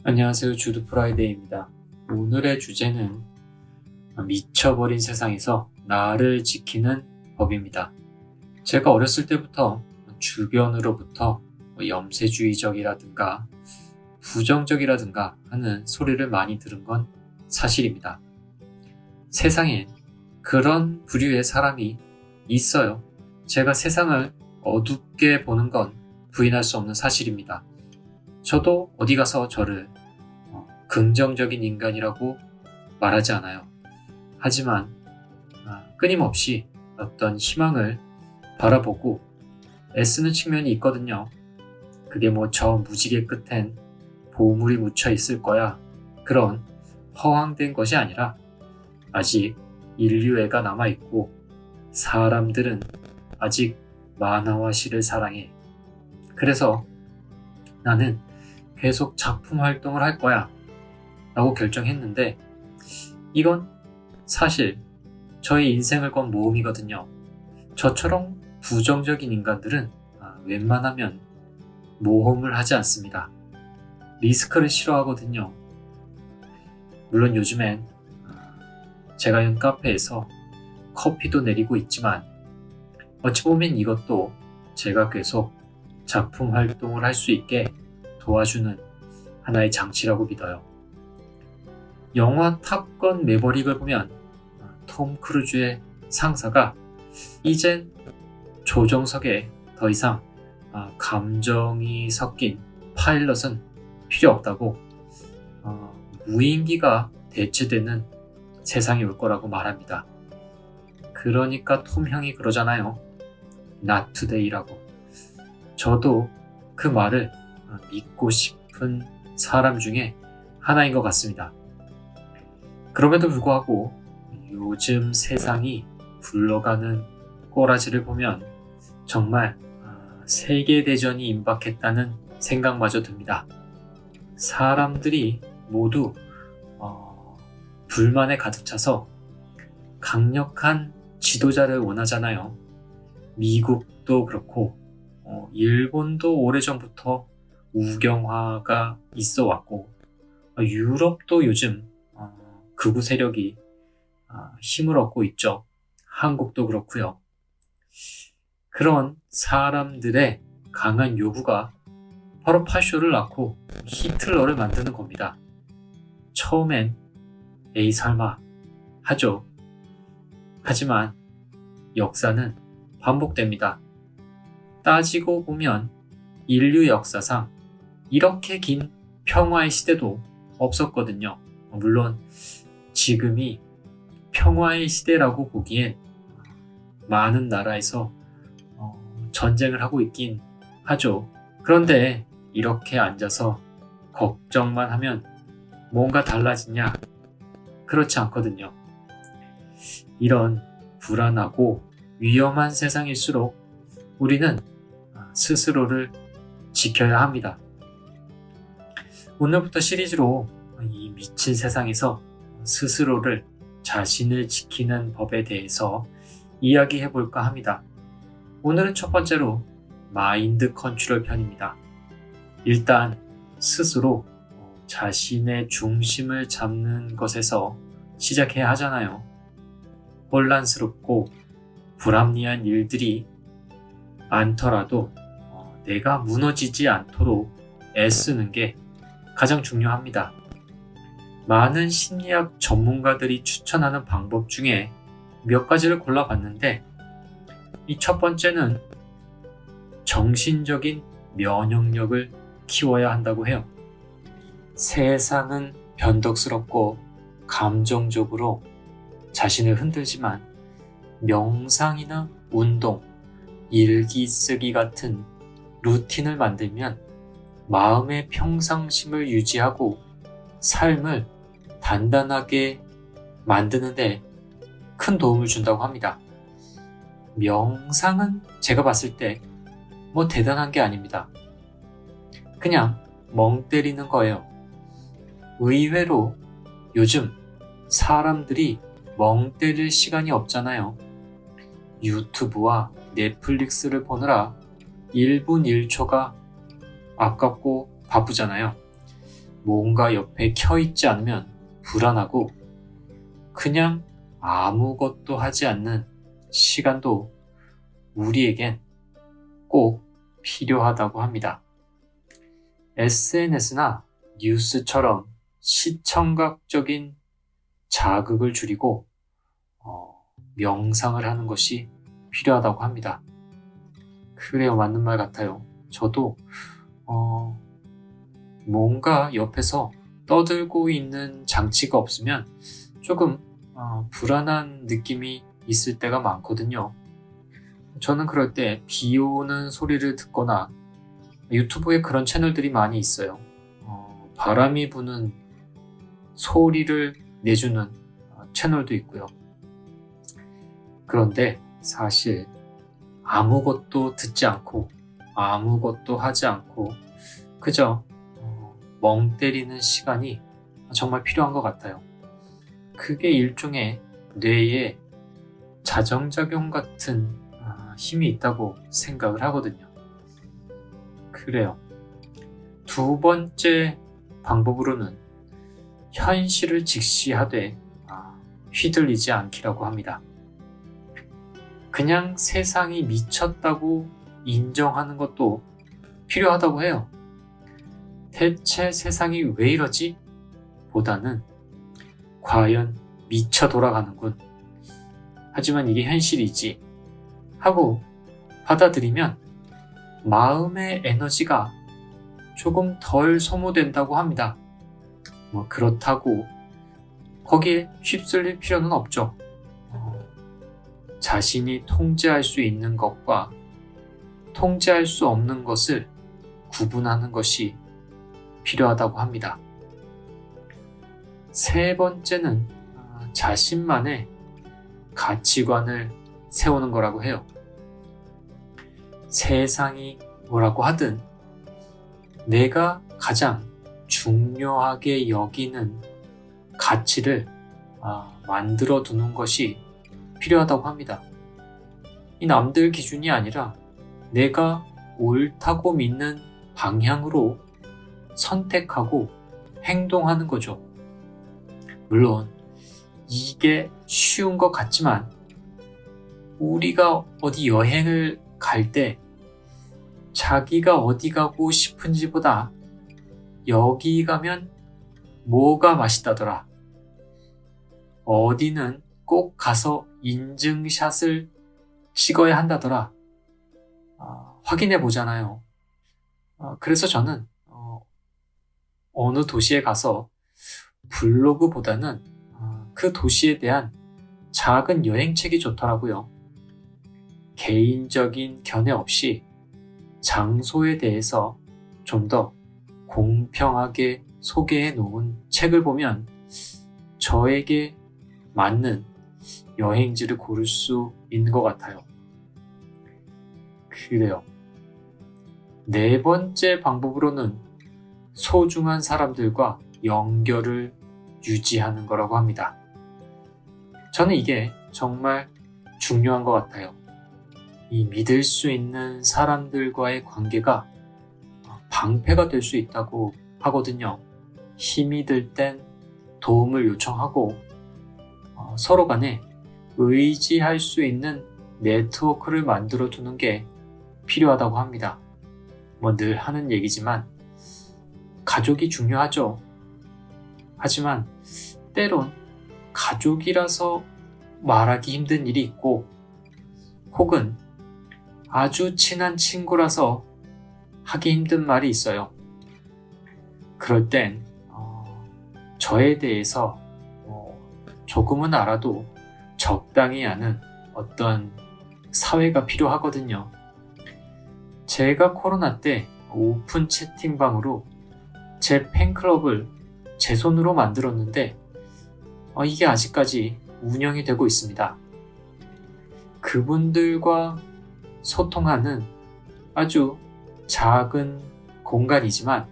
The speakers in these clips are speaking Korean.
안녕하세요. 주드 프라이데이입니다. 오늘의 주제는 미쳐버린 세상에서 나를 지키는 법입니다. 제가 어렸을 때부터 주변으로부터 염세주의적이라든가 부정적이라든가 하는 소리를 많이 들은 건 사실입니다. 세상엔 그런 부류의 사람이 있어요. 제가 세상을 어둡게 보는 건 부인할 수 없는 사실입니다. 저도 어디 가서 저를 긍정적인 인간이라고 말하지 않아요. 하지만 끊임없이 어떤 희망을 바라보고 애쓰는 측면이 있거든요. 그게 저 무지개 끝엔 보물이 묻혀 있을 거야. 그런 허황된 것이 아니라 아직 인류애가 남아있고 사람들은 아직 만화와 시를 사랑해. 그래서 나는 계속 작품 활동을 할 거야 라고 결정했는데, 이건 사실 저의 인생을 건 모험이거든요. 저처럼 부정적인 인간들은 웬만하면 모험을 하지 않습니다. 리스크를 싫어하거든요. 물론 요즘엔 제가 연 카페에서 커피도 내리고 있지만 어찌 보면 이것도 제가 계속 작품 활동을 할 수 있게 도와주는 하나의 장치라고 믿어요. 영화 탑건 매버릭을 보면 톰 크루즈의 상사가 이젠 조종석에 더 이상 감정이 섞인 파일럿은 필요 없다고, 무인기가 대체되는 세상이 올 거라고 말합니다. 그러니까 톰 형이 그러잖아요. Not today라고. 저도 그 말을 믿고 싶은 사람 중에 하나인 것 같습니다. 그럼에도 불구하고 요즘 세상이 굴러가는 꼬라지를 보면 정말 세계대전이 임박했다는 생각마저 듭니다. 사람들이 모두 불만에 가득 차서 강력한 지도자를 원하잖아요. 미국도 그렇고 일본도 오래전부터 우경화가 있어 왔고, 유럽도 요즘 극우 세력이 힘을 얻고 있죠. 한국도 그렇고요. 그런 사람들의 강한 요구가 바로 파쇼를 낳고 히틀러를 만드는 겁니다. 처음엔 에이 설마 하죠. 하지만 역사는 반복됩니다. 따지고 보면 인류 역사상 이렇게 긴 평화의 시대도 없었거든요. 물론 지금이 평화의 시대라고 보기엔 많은 나라에서 전쟁을 하고 있긴 하죠. 그런데 이렇게 앉아서 걱정만 하면 뭔가 달라지냐? 그렇지 않거든요. 이런 불안하고 위험한 세상일수록 우리는 스스로를 지켜야 합니다. 오늘부터 시리즈로 이 미친 세상에서 스스로를, 자신을 지키는 법에 대해서 이야기해 볼까 합니다. 오늘은 첫 번째로 마인드 컨트롤 편입니다. 일단 스스로 자신의 중심을 잡는 것에서 시작해야 하잖아요. 혼란스럽고 불합리한 일들이 많더라도 내가 무너지지 않도록 애쓰는 게 가장 중요합니다. 많은 심리학 전문가들이 추천하는 방법 중에 몇 가지를 골라봤는데, 이 첫 번째는 정신적인 면역력을 키워야 한다고 해요. 세상은 변덕스럽고 감정적으로 자신을 흔들지만 명상이나 운동, 일기 쓰기 같은 루틴을 만들면 마음의 평상심을 유지하고 삶을 단단하게 만드는데 큰 도움을 준다고 합니다. 명상은 제가 봤을 때 대단한 게 아닙니다. 그냥 멍 때리는 거예요. 의외로 요즘 사람들이 멍 때릴 시간이 없잖아요. 유튜브와 넷플릭스를 보느라 1분 1초가 아깝고 바쁘잖아요. 뭔가 옆에 켜있지 않으면 불안하고 그냥 아무것도 하지 않는 시간도 우리에겐 꼭 필요하다고 합니다. SNS나 뉴스처럼 시청각적인 자극을 줄이고 명상을 하는 것이 필요하다고 합니다. 그래요, 맞는 말 같아요. 저도 뭔가 옆에서 떠들고 있는 장치가 없으면 조금 불안한 느낌이 있을 때가 많거든요. 저는 그럴 때 비 오는 소리를 듣거나 유튜브에 그런 채널들이 많이 있어요. 바람이 부는 소리를 내주는 채널도 있고요. 그런데 사실 아무것도 듣지 않고 아무것도 하지 않고 그저 멍 때리는 시간이 정말 필요한 것 같아요. 그게 일종의 뇌에 자정작용 같은 힘이 있다고 생각을 하거든요. 그래요. 두 번째 방법으로는 현실을 직시하되 휘둘리지 않기라고 합니다. 그냥 세상이 미쳤다고 인정하는 것도 필요하다고 해요. 대체 세상이 왜 이러지? 보다는 과연 미쳐 돌아가는군. 하지만 이게 현실이지. 하고 받아들이면 마음의 에너지가 조금 덜 소모된다고 합니다. 그렇다고 거기에 휩쓸릴 필요는 없죠. 자신이 통제할 수 있는 것과 통제할 수 없는 것을 구분하는 것이 필요하다고 합니다. 세 번째는 자신만의 가치관을 세우는 거라고 해요. 세상이 뭐라고 하든 내가 가장 중요하게 여기는 가치를 만들어 두는 것이 필요하다고 합니다. 이 남들 기준이 아니라 내가 옳다고 믿는 방향으로 선택하고 행동하는 거죠. 물론 이게 쉬운 것 같지만 우리가 어디 여행을 갈 때 자기가 어디 가고 싶은지보다 여기 가면 뭐가 맛있다더라. 어디는 꼭 가서 인증샷을 찍어야 한다더라. 확인해 보잖아요. 그래서 저는 어느 도시에 가서 블로그보다는 그 도시에 대한 작은 여행책이 좋더라고요. 개인적인 견해 없이 장소에 대해서 좀 더 공평하게 소개해 놓은 책을 보면 저에게 맞는 여행지를 고를 수 있는 것 같아요. 그래요. 네 번째 방법으로는 소중한 사람들과 연결을 유지하는 거라고 합니다. 저는 이게 정말 중요한 것 같아요. 이 믿을 수 있는 사람들과의 관계가 방패가 될 수 있다고 하거든요. 힘이 들 땐 도움을 요청하고 서로 간에 의지할 수 있는 네트워크를 만들어 두는 게 필요하다고 합니다. 늘 하는 얘기지만 가족이 중요하죠. 하지만 때론 가족이라서 말하기 힘든 일이 있고 혹은 아주 친한 친구라서 하기 힘든 말이 있어요. 그럴 땐 저에 대해서 조금은 알아도 적당히 아는 어떤 사회가 필요하거든요. 제가 코로나 때 오픈 채팅방으로 제 팬클럽을 제 손으로 만들었는데 이게 아직까지 운영이 되고 있습니다. 그분들과 소통하는 아주 작은 공간이지만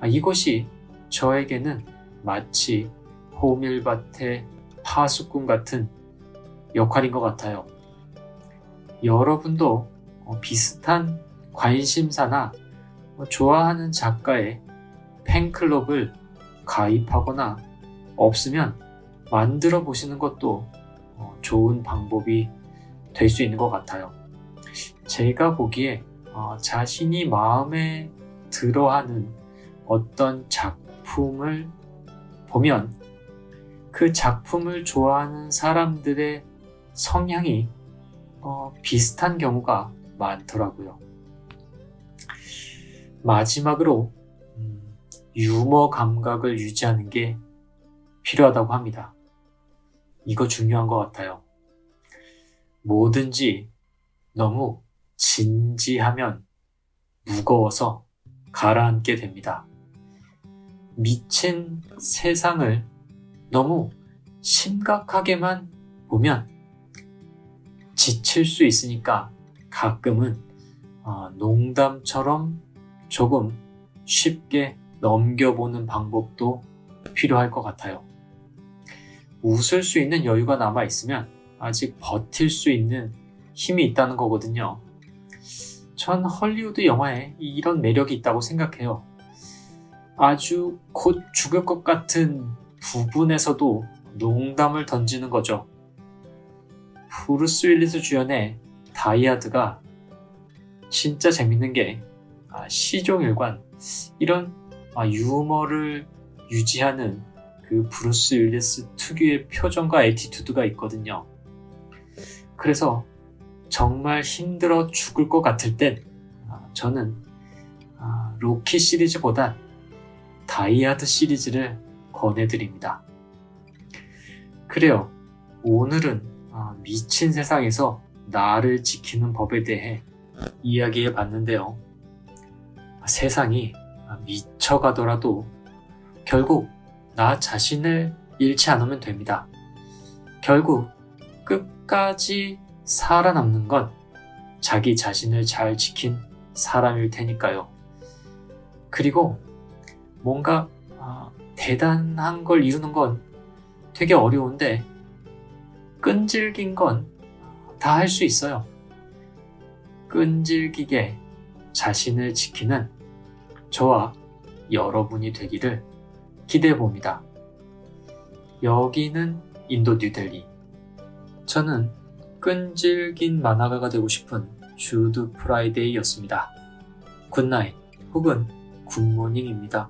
이곳이 저에게는 마치 호밀밭의 파수꾼 같은 역할인 것 같아요. 여러분도 비슷한 관심사나 좋아하는 작가의 팬클럽을 가입하거나 없으면 만들어 보시는 것도 좋은 방법이 될 수 있는 것 같아요. 제가 보기에 자신이 마음에 들어하는 어떤 작품을 보면 그 작품을 좋아하는 사람들의 성향이 비슷한 경우가 많더라고요. 마지막으로 유머 감각을 유지하는 게 필요하다고 합니다. 이거 중요한 것 같아요. 뭐든지 너무 진지하면 무거워서 가라앉게 됩니다. 미친 세상을 너무 심각하게만 보면 지칠 수 있으니까 가끔은 농담처럼 조금 쉽게 넘겨보는 방법도 필요할 것 같아요. 웃을 수 있는 여유가 남아있으면 아직 버틸 수 있는 힘이 있다는 거거든요. 전 헐리우드 영화에 이런 매력이 있다고 생각해요. 아주 곧 죽을 것 같은 부분에서도 농담을 던지는 거죠. 브루스 윌리스 주연의 다이하드가 진짜 재밌는 게 시종일관 이런 유머를 유지하는 그 브루스 윌리스 특유의 표정과 애티튜드가 있거든요. 그래서 정말 힘들어 죽을 것 같을 땐 저는 로키 시리즈보단 다이하드 시리즈를 권해드립니다. 그래요. 오늘은 미친 세상에서 나를 지키는 법에 대해 이야기해 봤는데요. 세상이 미쳐가더라도 결국 나 자신을 잃지 않으면 됩니다. 결국 끝까지 살아남는 건 자기 자신을 잘 지킨 사람일 테니까요. 그리고 뭔가 대단한 걸 이루는 건 되게 어려운데 끈질긴 건 다 할 수 있어요. 끈질기게 자신을 지키는 저와 여러분이 되기를 기대해 봅니다. 여기는 인도 뉴델리. 저는 끈질긴 만화가가 되고 싶은 주드 프라이데이였습니다. 굿나잇 혹은 굿모닝입니다.